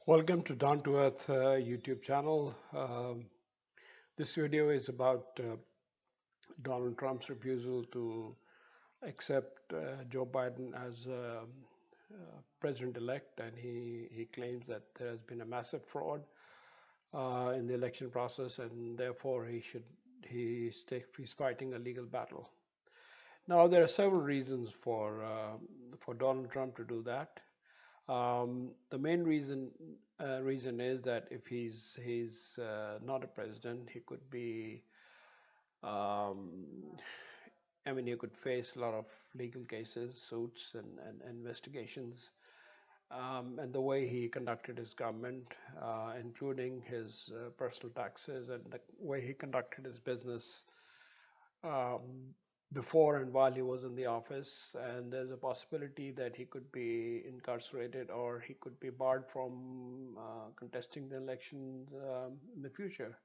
Welcome to DownToEarth YouTube channel. This video is about Donald Trump's refusal to accept Joe Biden as president-elect, and he claims that there has been a massive fraud in the election process, and therefore he's fighting a legal battle. Now, there are several reasons for Donald Trump to do that. The main reason is that if he's not a president, he could be, um, I mean, he could face a lot of legal cases, suits, and investigations. And the way he conducted his government, including his personal taxes and the way he conducted his business um, before and while he was in the office, and there's a possibility that he could be incarcerated or he could be barred from contesting the elections in the future.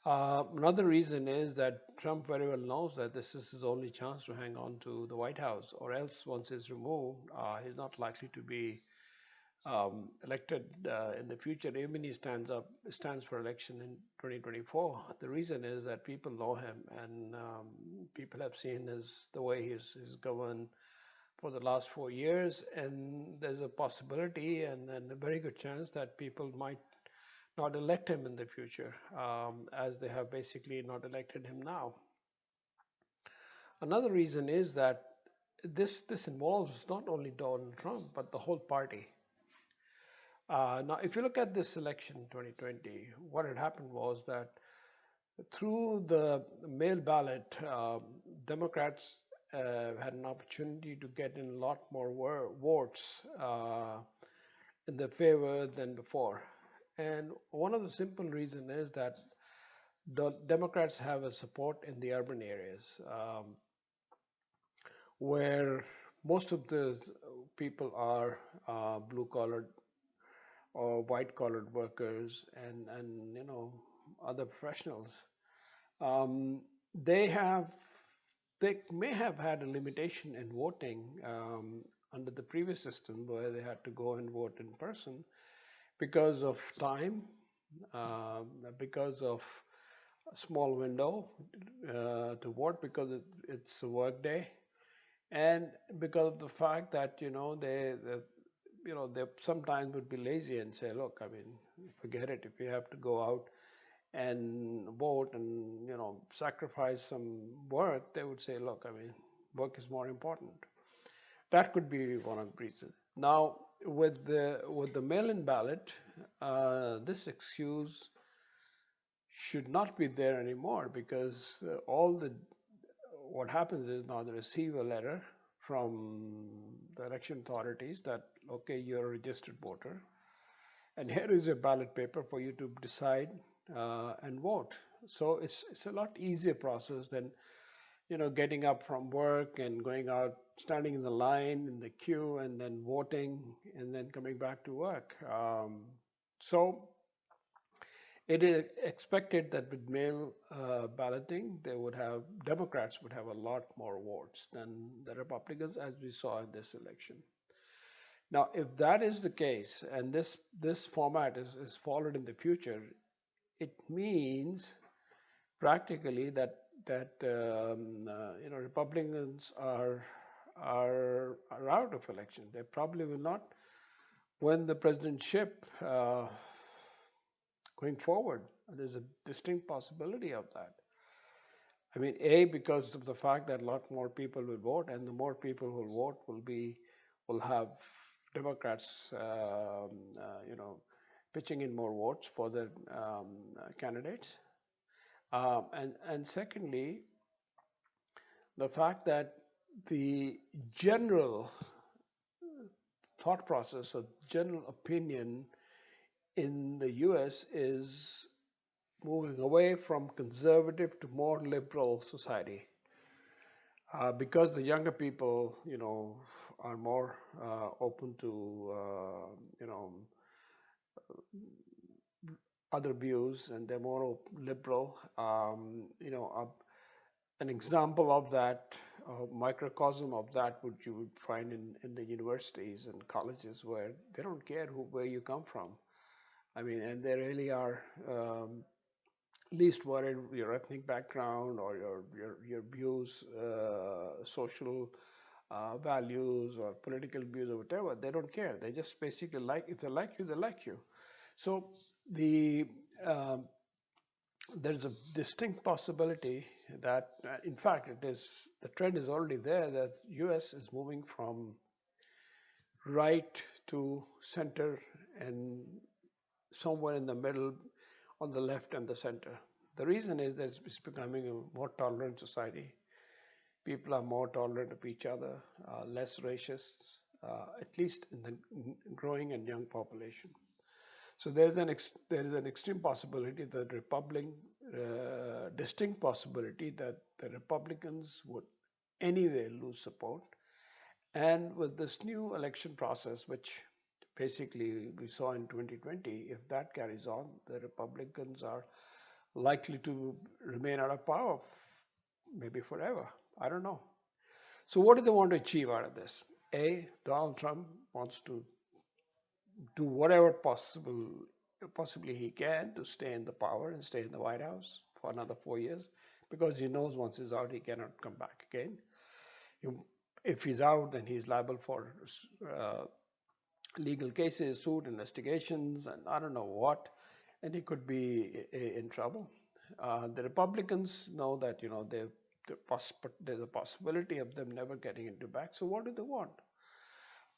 Another reason is that Trump very well knows that this is his only chance to hang on to the White House, or else once he's removed, he's not likely to be elected in the future. Even he stands for election in 2024. The reason is that people know him, and people have seen the way he's governed for the last 4 years, and there's a possibility and a very good chance that people might not elect him in the future, as they have basically not elected him now. Another reason is that this involves not only Donald Trump but the whole party. Now, if you look at this election in 2020, what had happened was that through the mail ballot, Democrats had an opportunity to get in a lot more votes in their favor than before. And one of the simple reasons is that the Democrats have a support in the urban areas, where most of the people are blue-collar or white-collared workers and other professionals. Um, they have they may have had a limitation in voting under the previous system where they had to go and vote in person because of time, because of a small window to vote, because it's a work day, and because of the fact that they sometimes would be lazy and say, look, I mean, forget it. If you have to go out and vote and sacrifice some work, they would say, look, I mean, work is more important. That could be one of the reasons. Now, with the mail-in ballot, this excuse should not be there anymore, because all the what happens is now they receive a letter from the election authorities that, okay, you're a registered voter, and here is your ballot paper for you to decide and vote. So it's a lot easier process than getting up from work and going out, standing in the line in the queue, and then voting, and then coming back to work. So it is expected that with mail balloting, Democrats would have a lot more votes than the Republicans, as we saw in this election. Now, if that is the case, and this format is followed in the future, it means practically that Republicans are out of election. They probably will not win the presidentship going forward. There's a distinct possibility of that. I mean, because of the fact that a lot more people will vote, and the more people who will vote will have Democrats, pitching in more votes for their candidates. And secondly, the fact that the general thought process or general opinion in the US is moving away from conservative to more liberal society. Because the younger people, are more open to, other views, and they're more liberal. An example of that, a microcosm of that, would you would find in the universities and colleges where they don't care where you come from. I mean, and they really are least worried your ethnic background or your views, social values or political views or whatever. They don't care. They just basically like, if they like you, they like you. So the um, there's a distinct possibility that, in fact, it is the trend is already there that U.S. is moving from right to center and somewhere in the middle on the left and the center. The reason is that it's becoming a more tolerant society. People are more tolerant of each other, less racist, at least in the growing and young population. So there is an extreme possibility that distinct possibility that the Republicans would anyway lose support. And with this new election process, which basically we saw in 2020, if that carries on, the Republicans are likely to remain out of power maybe forever. I don't know. So what do they want to achieve out of this? A, Donald Trump wants to do whatever possibly he can to stay in the power and stay in the White House for another 4 years, because he knows once he's out, he cannot come back again. If he's out, then he's liable for uh, legal cases, suit investigations, and I don't know what, and he could be in trouble. The Republicans know that there's a possibility of them never getting into back. So what do they want?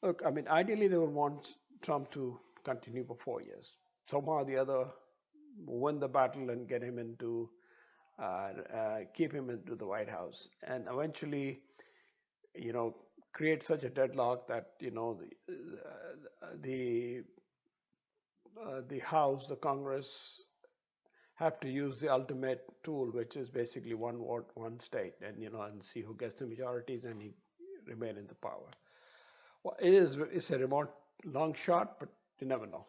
Look, I mean, ideally they would want Trump to continue for 4 years. Somehow or the other, win the battle and get him into, keep him into the White House, and eventually, you know, create such a deadlock that the the House, the Congress, have to use the ultimate tool, which is basically one vote, one state, and see who gets the majorities and he remain in the power. Well, it's a remote long shot, but you never know.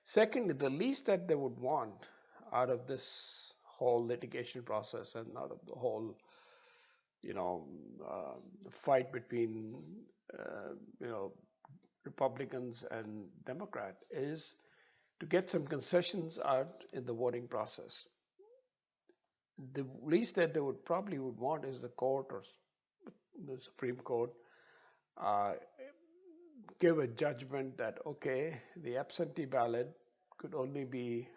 Secondly, the least that they would want out of this whole litigation process and out of the whole, fight between, uh, you know, Republicans and Democrat is to get some concessions out in the voting process. The least that they would want is the court or the Supreme Court uh, give a judgment that, okay, the absentee ballot could only be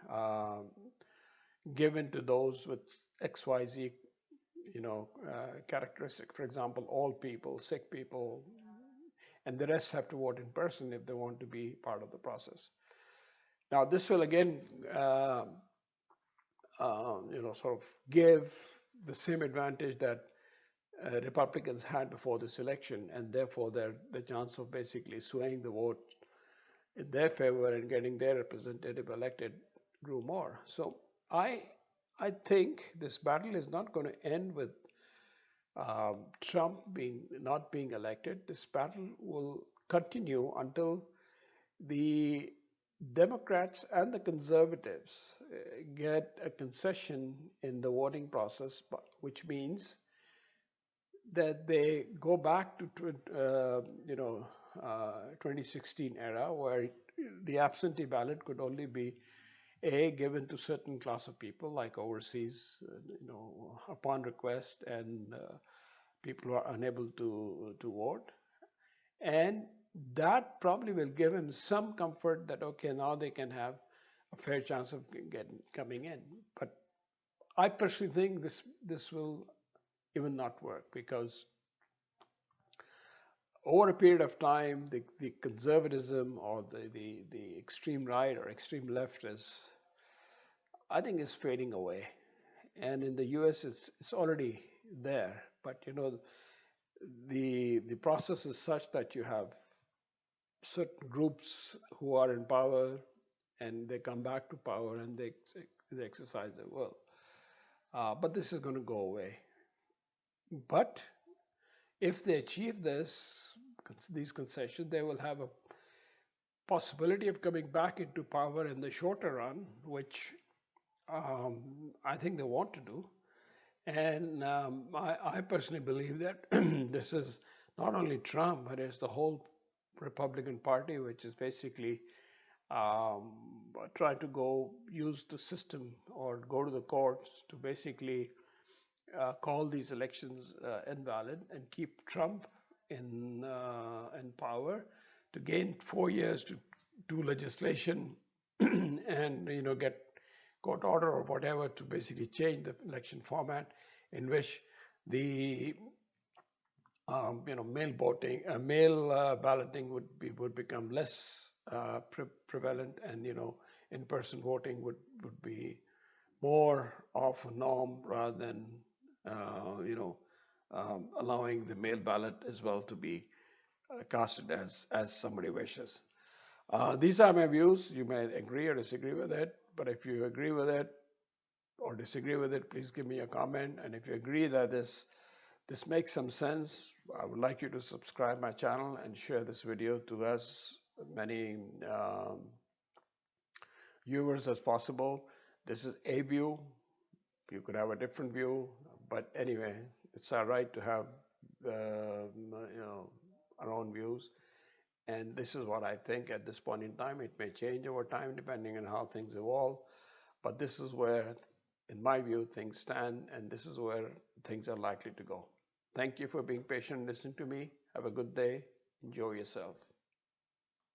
given to those with XYZ, characteristic. For example, old people, sick people, and the rest have to vote in person if they want to be part of the process. Now, this will again, sort of give the same advantage that Republicans had before this election, and therefore the chance of basically swaying the vote in their favor and getting their representative elected grew more. So I think this battle is not going to end with Trump not being elected. This battle will continue until the Democrats and the conservatives get a concession in the voting process, which means that they go back to 2016 era, where the absentee ballot could only be given to certain class of people, like overseas, upon request, and people who are unable to vote, and that probably will give him some comfort that, okay, now they can have a fair chance of coming in. But I personally think this will even not work, because over a period of time, the conservatism or the extreme right or extreme left I think, is fading away. And in the US, it's already there. But the process is such that you have certain groups who are in power, and they come back to power, and they exercise their will. But this is going to go away. But if they achieve these concessions, they will have a possibility of coming back into power in the shorter run, which I think they want to do. And I personally believe that this is not only Trump, but it's the whole Republican Party, which is basically um, trying to go use the system or go to the courts to basically call these elections invalid and keep Trump in power to gain 4 years to do legislation and get court order or whatever to basically change the election format in which the mail voting, mail balloting would become less prevalent, and in-person voting would be more of a norm rather than allowing the mail ballot as well to be casted as somebody wishes. These are my views. You may agree or disagree with it, but if you agree with it or disagree with it, please give me a comment. And if you agree that this makes some sense, I would like you to subscribe my channel and share this video to as many viewers as possible. This is a view. You could have a different view, but anyway, it's our right to have our own views. And this is what I think at this point in time. It may change over time depending on how things evolve, but this is where, in my view, things stand, and this is where things are likely to go. Thank you for being patient and listening to me. Have a good day. Enjoy yourself.